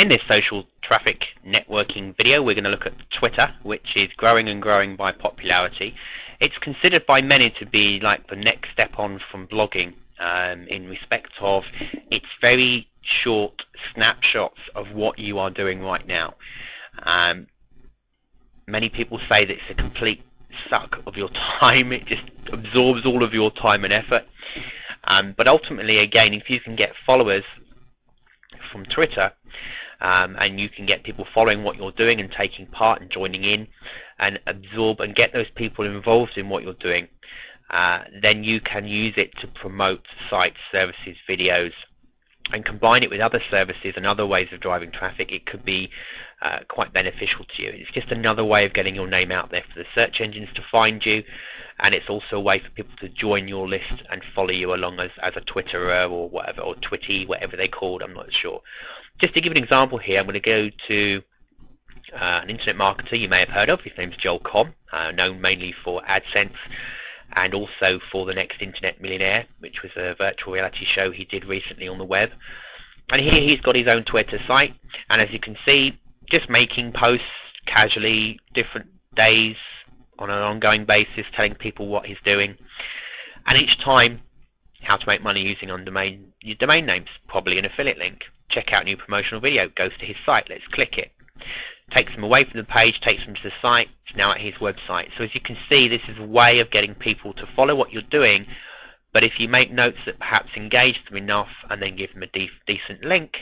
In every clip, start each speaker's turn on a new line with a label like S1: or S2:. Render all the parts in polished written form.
S1: In this social traffic networking video, we're going to look at Twitter, which is growing and growing by popularity. It's considered by many to be like the next step on from blogging, in respect of its very short snapshots of what you are doing right now. Many people say that it's a complete suck of your time. It just absorbs all of your time and effort. But ultimately, again, if you can get followers from Twitter, and you can get people following what you're doing and taking part and joining in and absorb and get those people involved in what you're doing, then you can use it to promote sites, services, videos, and combine it with other services and other ways of driving traffic. It could be quite beneficial to you. It's just another way of getting your name out there for the search engines to find you, and it's also a way for people to join your list and follow you along as a Twitterer or whatever, or Twitty, whatever they're called, I'm not sure. Just to give an example here, I'm going to go to an internet marketer you may have heard of. His name's Joel Comm, known mainly for AdSense and also for The Next Internet Millionaire, which was a virtual reality show he did recently on the web. And here he's got his own Twitter site, and as you can see, just making posts casually, different days on an ongoing basis, telling people what he's doing, and each time how to make money using your domain names, probably an affiliate link. Check out a new promotional video, goes to his site, let's click it. Takes them away from the page, takes them to the site, it's now at his website. So as you can see, this is a way of getting people to follow what you're doing, but if you make notes that perhaps engage them enough and then give them a decent link,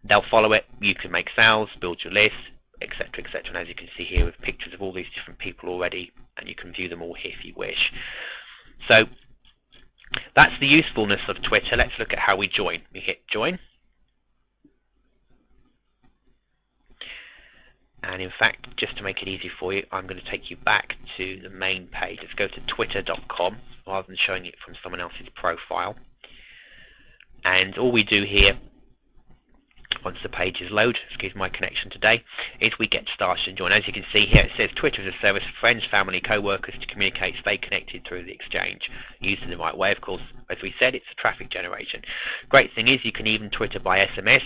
S1: they'll follow it, you can make sales, build your list, etc, etc. And as you can see here with pictures of all these different people already, and you can view them all here if you wish. So that's the usefulness of Twitter. Let's look at how we join. We hit join. And in fact, just to make it easy for you, I'm going to take you back to the main page. Let's go to twitter.com rather than showing it from someone else's profile. And all we do here, once the page is loaded, excuse my connection today, is we get started and join. As you can see here, it says Twitter is a service for friends, family, co-workers to communicate, stay connected through the exchange. Used in the right way, of course, as we said, it's a traffic generation. Great thing is you can even Twitter by SMS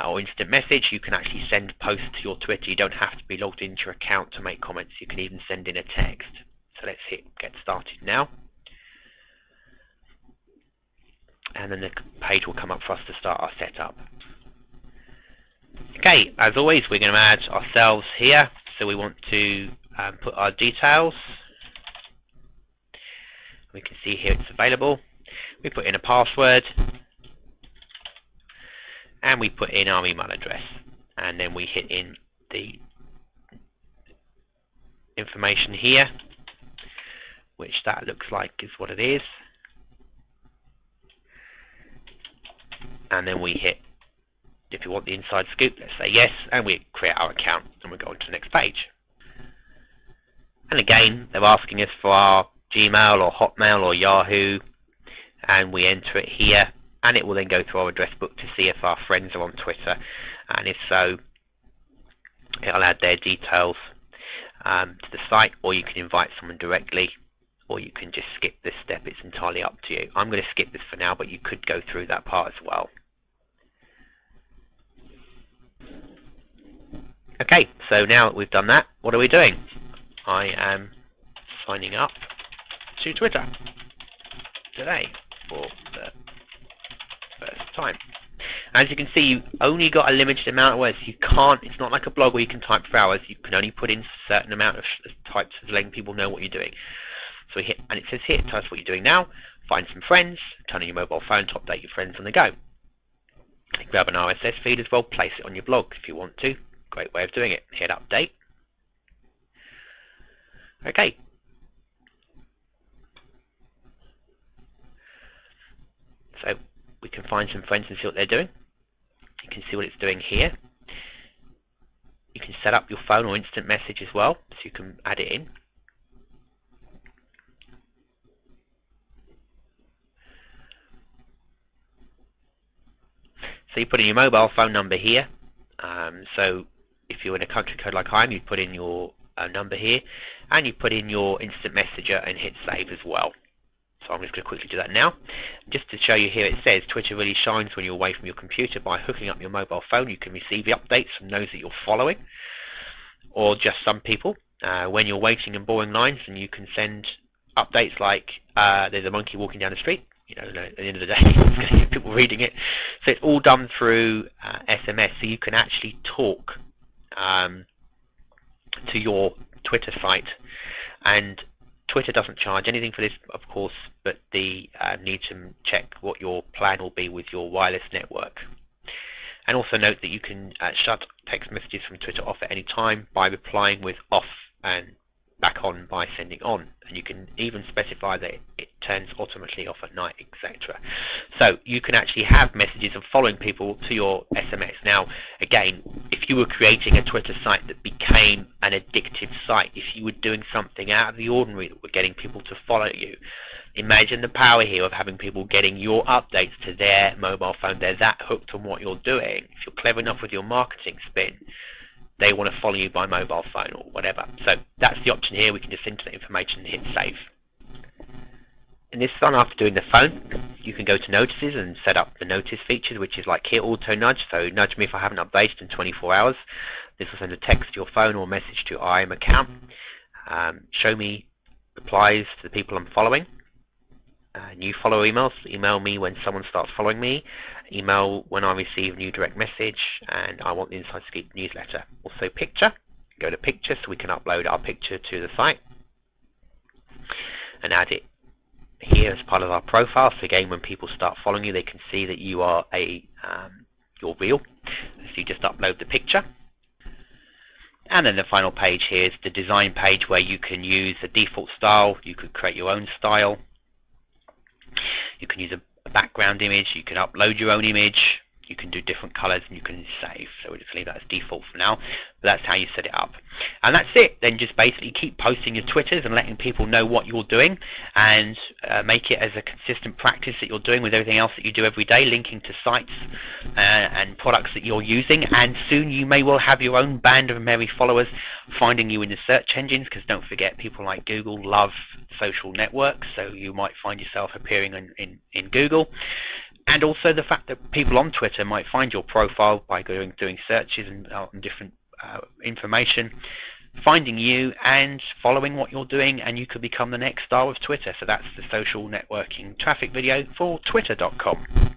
S1: or instant message. You can actually send posts to your Twitter. You don't have to be logged into your account to make comments. You can even send in a text. So let's hit get started now. And then the page will come up for us to start our setup. Okay, as always, we're going to add ourselves here. So we want to put our details. We can see here it's available. We put in a password, and we put in our email address, and then we hit in the information here, which that looks like is what it is, and then we hit, if you want the inside scoop, let's say yes, and we create our account, and we go on to the next page. And again, they're asking us for our Gmail or Hotmail or Yahoo, and we enter it here, and it will then go through our address book to see if our friends are on Twitter, and if so, it'll add their details to the site, or you can invite someone directly, or you can just skip this step. It's entirely up to you. I'm going to skip this for now, but you could go through that part as well. Okay, so now that we've done that, what are we doing? I am signing up to Twitter today for the first time. As you can see, you've only got a limited amount of words. You can't, it's not like a blog where you can type for hours. You can only put in a certain amount of types of letting people know what you're doing. So we hit, and it says here, tell us what you're doing now, find some friends, turn on your mobile phone to update your friends on the go. Grab an RSS feed as well, place it on your blog if you want to. Great way of doing it. Hit update. Okay. So we can find some friends and see what they're doing. You can see what it's doing here. You can set up your phone or instant message as well, so you can add it in. So you put in your mobile phone number here. So if you're in a country code like I am, you put in your number here, and you put in your instant messenger and hit save as well. So I'm just going to quickly do that now. Just to show you here, it says Twitter really shines when you're away from your computer. By hooking up your mobile phone, you can receive the updates from those that you're following, or just some people. When you're waiting in boring lines, and you can send updates like there's a monkey walking down the street. You know, at the end of the day, it's going to get people reading it. So it's all done through SMS, so you can actually talk to your Twitter site. And Twitter doesn't charge anything for this, of course, but they need to check what your plan will be with your wireless network. And also note that you can shut text messages from Twitter off at any time by replying with off and back on by sending on. And you can even specify that it turns automatically off at night, etc. So you can actually have messages of following people to your SMS. Now, again, if you were creating a Twitter site that became an addictive site, if you were doing something out of the ordinary that were getting people to follow you, imagine the power here of having people getting your updates to their mobile phone. They're that hooked on what you're doing. If you're clever enough with your marketing spin, they want to follow you by mobile phone or whatever. So that's the option here. We can just enter the information and hit save. In this one, after doing the phone, you can go to notices and set up the notice feature, which is like here, auto nudge. So nudge me if I haven't updated in 24 hours. This will send a text to your phone or message to your IM account. Show me replies to the people I'm following. New follow emails, email me when someone starts following me, email when I receive a new direct message, and I want the Inside Scoop newsletter. Also picture, go to picture so we can upload our picture to the site and add it here as part of our profile. So again, when people start following you, they can see that you are you're real. So you just upload the picture. And then the final page here is the design page, where you can use the default style. You could create your own style. You can use a background image, you can upload your own image, you can do different colors, and you can save. So we'll just leave that as default for now, but that's how you set it up. And that's it. Then just basically keep posting your Twitters and letting people know what you're doing, and make it as a consistent practice that you're doing with everything else that you do every day, linking to sites and products that you're using. And soon you may well have your own band of merry followers finding you in the search engines, because don't forget, people like Google love social networks, so you might find yourself appearing in Google. And also the fact that people on Twitter might find your profile by doing searches and different information, finding you and following what you're doing, and you could become the next star of Twitter. So that's the social networking traffic video for Twitter.com.